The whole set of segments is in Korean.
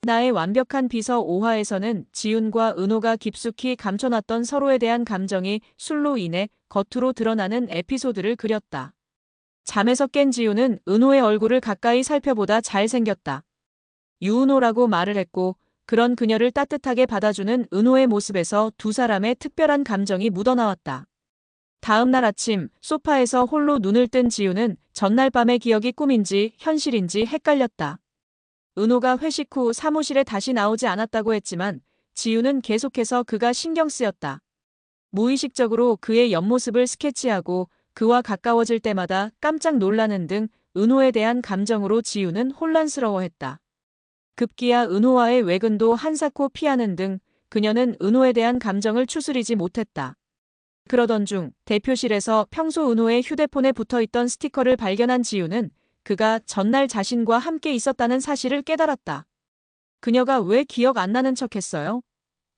나의 완벽한 비서 5화에서는 지훈과 은호가 깊숙이 감춰놨던 서로에 대한 감정이 술로 인해 겉으로 드러나는 에피소드를 그렸다. 잠에서 깬 지훈은 은호의 얼굴을 가까이 살펴보다 잘생겼다. 유은호라고 말을 했고 그런 그녀를 따뜻하게 받아주는 은호의 모습에서 두 사람의 특별한 감정이 묻어나왔다. 다음 날 아침 소파에서 홀로 눈을 뜬 지훈은 전날 밤의 기억이 꿈인지 현실인지 헷갈렸다. 은호가 회식 후 사무실에 다시 나오지 않았다고 했지만 지훈은 계속해서 그가 신경 쓰였다. 무의식적으로 그의 옆모습을 스케치하고 그와 가까워질 때마다 깜짝 놀라는 등 은호에 대한 감정으로 지훈은 혼란스러워했다. 급기야 은호와의 외근도 한사코 피하는 등 그녀는 은호에 대한 감정을 추스리지 못했다. 그러던 중 대표실에서 평소 은호의 휴대폰에 붙어있던 스티커를 발견한 지훈은 그가 전날 자신과 함께 있었다는 사실을 깨달았다. 그녀가 왜 기억 안 나는 척했어요?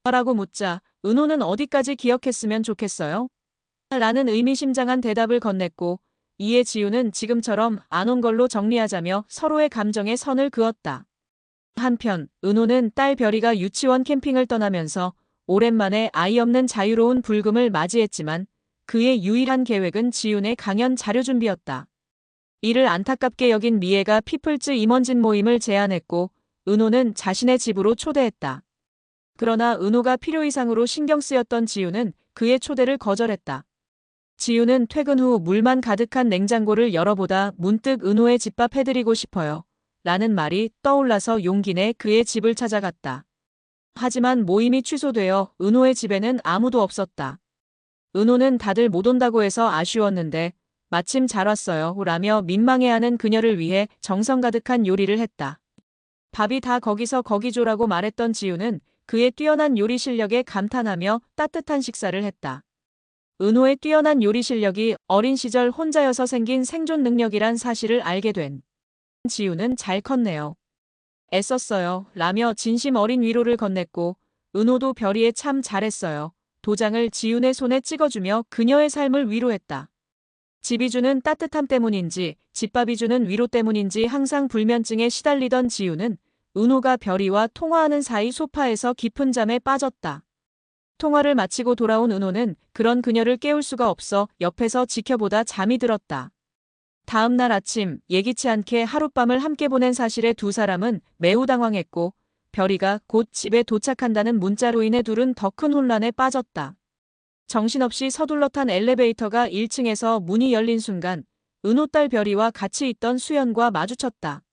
라고 묻자 은호는 어디까지 기억했으면 좋겠어요? 라는 의미심장한 대답을 건넸고 이에 지훈은 지금처럼 안 온 걸로 정리하자며 서로의 감정에 선을 그었다. 한편 은호는 딸 별이가 유치원 캠핑을 떠나면서 오랜만에 아이 없는 자유로운 불금을 맞이했지만 그의 유일한 계획은 지훈의 강연 자료 준비였다. 이를 안타깝게 여긴 미애가 피플즈 임원진 모임을 제안했고 은호는 자신의 집으로 초대했다. 그러나 은호가 필요 이상으로 신경 쓰였던 지훈은 그의 초대를 거절했다. 지훈은 퇴근 후 물만 가득한 냉장고를 열어보다 문득 은호의 집밥 해드리고 싶어요. 라는 말이 떠올라서 용기 내 그의 집을 찾아갔다. 하지만 모임이 취소되어 은호의 집에는 아무도 없었다. 은호는 다들 못 온다고 해서 아쉬웠는데 마침 잘 왔어요 라며 민망해하는 그녀를 위해 정성 가득한 요리를 했다. 밥이 다 거기서 거기죠라고 말했던 지훈은 그의 뛰어난 요리 실력에 감탄하며 따뜻한 식사를 했다. 은호의 뛰어난 요리 실력이 어린 시절 혼자여서 생긴 생존 능력이란 사실을 알게 된 지훈은 잘 컸네요. 애썼어요 라며 진심 어린 위로를 건넸고 은호도 별이에 참 잘했어요. 도장을 지훈의 손에 찍어주며 그녀의 삶을 위로했다. 집이 주는 따뜻함 때문인지 집밥이 주는 위로 때문인지 항상 불면증에 시달리던 지훈은 은호가 별이와 통화하는 사이 소파에서 깊은 잠에 빠졌다. 통화를 마치고 돌아온 은호는 그런 그녀를 깨울 수가 없어 옆에서 지켜보다 잠이 들었다. 다음 날 아침 예기치 않게 하룻밤을 함께 보낸 사실에 두 사람은 매우 당황했고 별이가 곧 집에 도착한다는 문자로 인해 둘은 더 큰 혼란에 빠졌다. 정신없이 서둘러 탄 엘리베이터가 1층에서 문이 열린 순간 은호 딸 별이와 같이 있던 수연과 마주쳤다.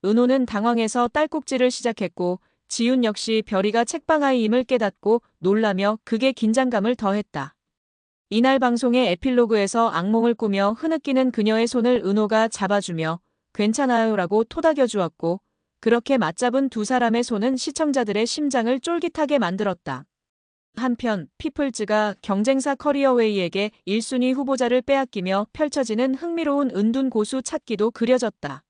은호는 당황해서 딸꾹질을 시작했고 지훈 역시 별이가 책방아이임을 깨닫고 놀라며 극의 긴장감을 더했다. 이날 방송의 에필로그에서 악몽을 꾸며 흐느끼는 그녀의 손을 은호가 잡아주며 괜찮아요 라고 토닥여 주었고 그렇게 맞잡은 두 사람의 손은 시청자들의 심장을 쫄깃하게 만들었다. 한편 피플즈가 경쟁사 커리어웨이에게 1순위 후보자를 빼앗기며 펼쳐지는 흥미로운 은둔 고수 찾기도 그려졌다.